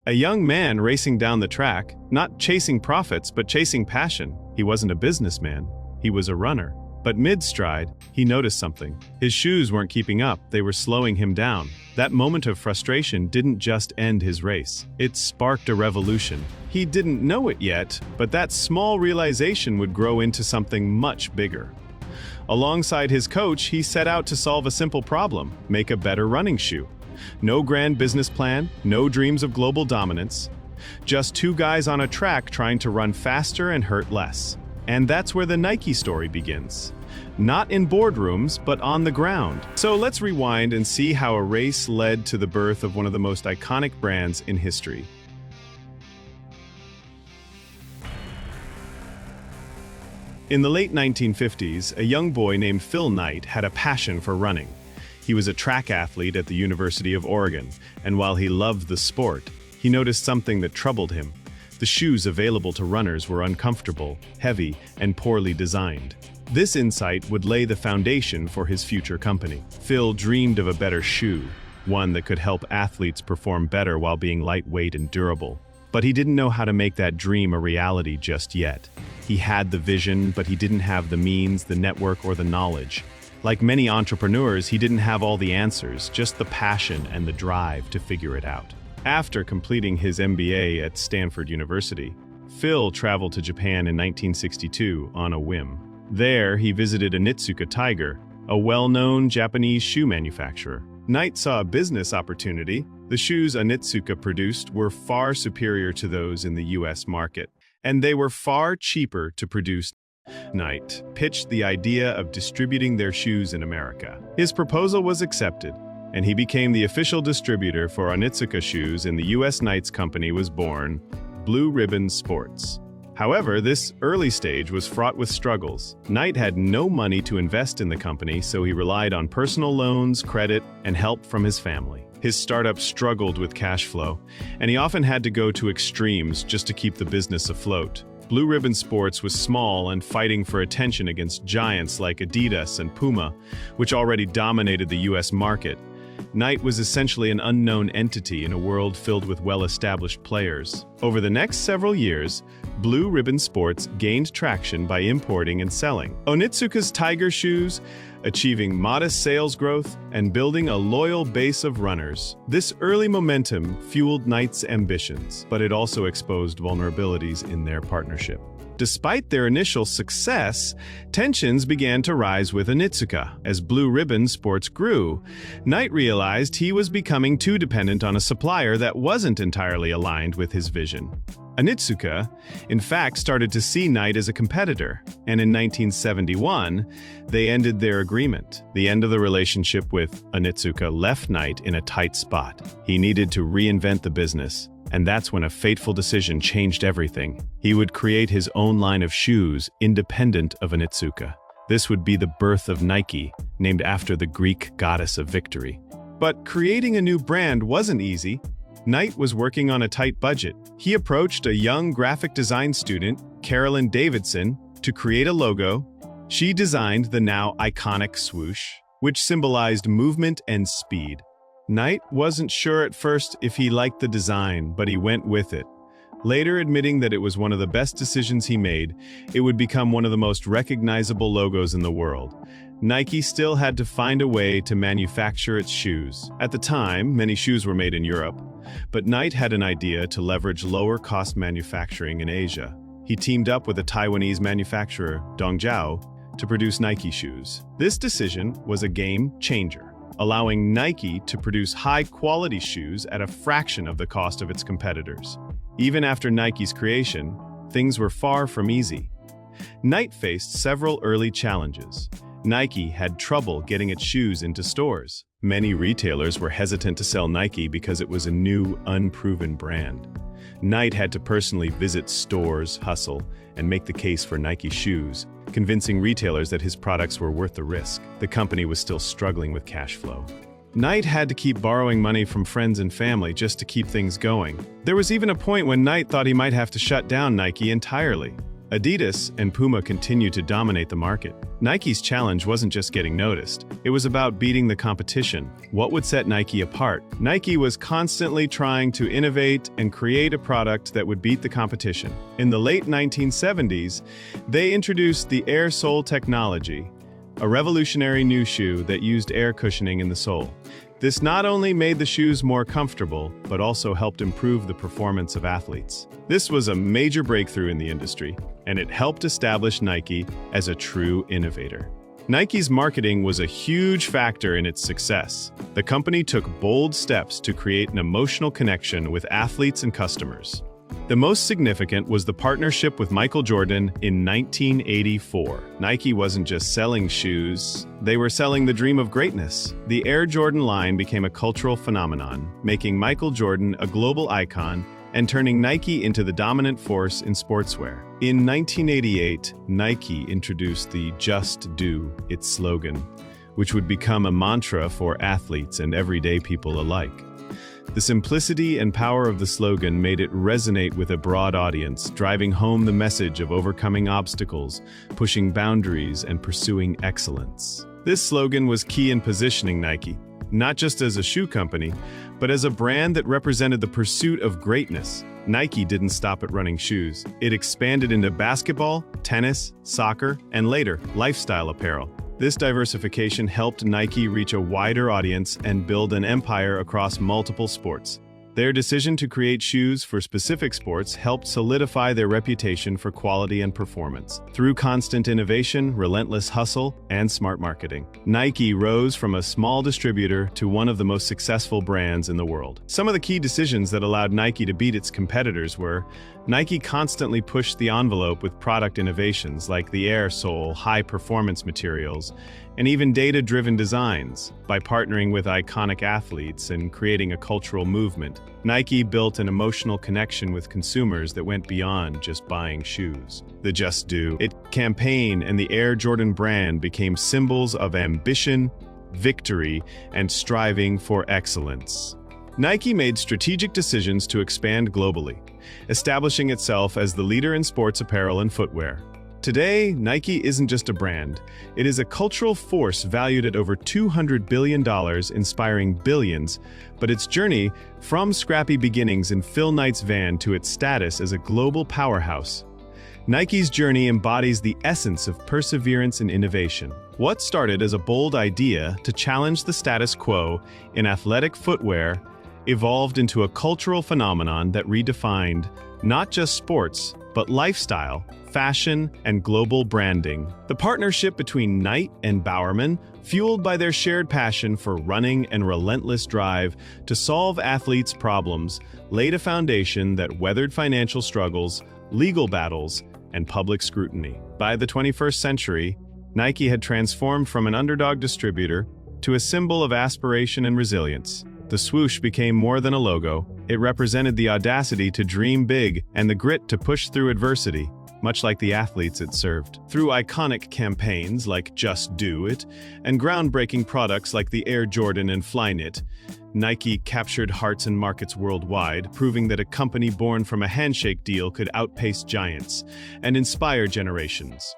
A young man racing down the track, not chasing profits but chasing passion. He wasn't a businessman, he was a runner. But mid-stride, he noticed something. His shoes weren't keeping up, they were slowing him down. That moment of frustration didn't just end his race. It sparked a revolution. He didn't know it yet, but that small realization would grow into something much bigger. Alongside his coach, he set out to solve a simple problem: make a better running shoe. No grand business plan, no dreams of global dominance. Just two guys on a track trying to run faster and hurt less. And that's where the Nike story begins. Not in boardrooms, but on the ground. So let's rewind and see how a race led to the birth of one of the most iconic brands in history. In the late 1950s, a young boy named Phil Knight had a passion for running. He was a track athlete at the University of Oregon, and while he loved the sport, he noticed something that troubled him. The shoes available to runners were uncomfortable, heavy, and poorly designed. This insight would lay the foundation for his future company. Phil dreamed of a better shoe, one that could help athletes perform better while being lightweight and durable. But he didn't know how to make that dream a reality just yet. He had the vision, but he didn't have the means, the network, or the knowledge. Like many entrepreneurs, he didn't have all the answers, just the passion and the drive to figure it out. After completing his MBA at Stanford University, Phil traveled to Japan in 1962 on a whim. There, he visited Onitsuka Tiger, a well-known Japanese shoe manufacturer. Knight saw a business opportunity. The shoes Onitsuka produced were far superior to those in the US market, and they were far cheaper to produce. Knight pitched the idea of distributing their shoes in America. His proposal was accepted, and he became the official distributor for Onitsuka shoes in the US. Knight's company was born, Blue Ribbon Sports. However, this early stage was fraught with struggles. Knight had no money to invest in the company, so he relied on personal loans, credit, and help from his family. His startup struggled with cash flow, and he often had to go to extremes just to keep the business afloat. Blue Ribbon Sports was small and fighting for attention against giants like Adidas and Puma, which already dominated the US market. Knight was essentially an unknown entity in a world filled with well-established players. Over the next several years, Blue Ribbon Sports gained traction by importing and selling Onitsuka's Tiger shoes, achieving modest sales growth and building a loyal base of runners. This early momentum fueled Knight's ambitions, but it also exposed vulnerabilities in their partnership. Despite their initial success, tensions began to rise with Onitsuka. As Blue Ribbon Sports grew, Knight realized he was becoming too dependent on a supplier that wasn't entirely aligned with his vision. Onitsuka, in fact, started to see Knight as a competitor, and in 1971, they ended their agreement. The end of the relationship with Onitsuka left Knight in a tight spot. He needed to reinvent the business, and that's when a fateful decision changed everything. He would create his own line of shoes independent of Onitsuka. This would be the birth of Nike, named after the Greek goddess of victory. But creating a new brand wasn't easy. Knight was working on a tight budget. He approached a young graphic design student, Carolyn Davidson, to create a logo. She designed the now iconic swoosh, which symbolized movement and speed. Knight wasn't sure at first if he liked the design, but he went with it. Later admitting that it was one of the best decisions he made, it would become one of the most recognizable logos in the world. Nike still had to find a way to manufacture its shoes. At the time, many shoes were made in Europe, but Knight had an idea to leverage lower-cost manufacturing in Asia. He teamed up with a Taiwanese manufacturer, Dongjiao, to produce Nike shoes. This decision was a game changer, allowing Nike to produce high-quality shoes at a fraction of the cost of its competitors. Even after Nike's creation, things were far from easy. Knight faced several early challenges. Nike had trouble getting its shoes into stores. Many retailers were hesitant to sell Nike because it was a new, unproven brand. Knight had to personally visit stores, hustle, and make the case for Nike shoes, convincing retailers that his products were worth the risk. The company was still struggling with cash flow. Knight had to keep borrowing money from friends and family just to keep things going. There was even a point when Knight thought he might have to shut down Nike entirely. Adidas and Puma continue to dominate the market. Nike's challenge wasn't just getting noticed. It was about beating the competition. What would set Nike apart? Nike was constantly trying to innovate and create a product that would beat the competition. In the late 1970s, they introduced the Air Sole technology, a revolutionary new shoe that used air cushioning in the sole. This not only made the shoes more comfortable, but also helped improve the performance of athletes. This was a major breakthrough in the industry, and it helped establish Nike as a true innovator. Nike's marketing was a huge factor in its success. The company took bold steps to create an emotional connection with athletes and customers. The most significant was the partnership with Michael Jordan in 1984. Nike wasn't just selling shoes, they were selling the dream of greatness. The Air Jordan line became a cultural phenomenon, making Michael Jordan a global icon and turning Nike into the dominant force in sportswear. In 1988, Nike introduced the "Just Do It" slogan, which would become a mantra for athletes and everyday people alike. The simplicity and power of the slogan made it resonate with a broad audience, driving home the message of overcoming obstacles, pushing boundaries, and pursuing excellence. This slogan was key in positioning Nike, not just as a shoe company, but as a brand that represented the pursuit of greatness. Nike didn't stop at running shoes. It expanded into basketball, tennis, soccer, and later, lifestyle apparel. This diversification helped Nike reach a wider audience and build an empire across multiple sports. Their decision to create shoes for specific sports helped solidify their reputation for quality and performance. Through constant innovation, relentless hustle, and smart marketing, Nike rose from a small distributor to one of the most successful brands in the world. Some of the key decisions that allowed Nike to beat its competitors were: Nike constantly pushed the envelope with product innovations like the Air Sole, high-performance materials, and even data-driven designs. By partnering with iconic athletes and creating a cultural movement, Nike built an emotional connection with consumers that went beyond just buying shoes. The "Just Do It" campaign and the Air Jordan brand became symbols of ambition, victory, and striving for excellence. Nike made strategic decisions to expand globally, establishing itself as the leader in sports apparel and footwear. Today, Nike isn't just a brand. It is a cultural force valued at over $200 billion, inspiring billions. But its journey, from scrappy beginnings in Phil Knight's van to its status as a global powerhouse, Nike's journey embodies the essence of perseverance and innovation. What started as a bold idea to challenge the status quo in athletic footwear evolved into a cultural phenomenon that redefined not just sports, but lifestyle, fashion, and global branding. The partnership between Knight and Bowerman, fueled by their shared passion for running and relentless drive to solve athletes' problems, laid a foundation that weathered financial struggles, legal battles, and public scrutiny. By the 21st century, Nike had transformed from an underdog distributor to a symbol of aspiration and resilience. The swoosh became more than a logo. It represented the audacity to dream big and the grit to push through adversity, much like the athletes it served. Through iconic campaigns like "Just Do It" and groundbreaking products like the Air Jordan and Flyknit, Nike captured hearts and markets worldwide, proving that a company born from a handshake deal could outpace giants and inspire generations.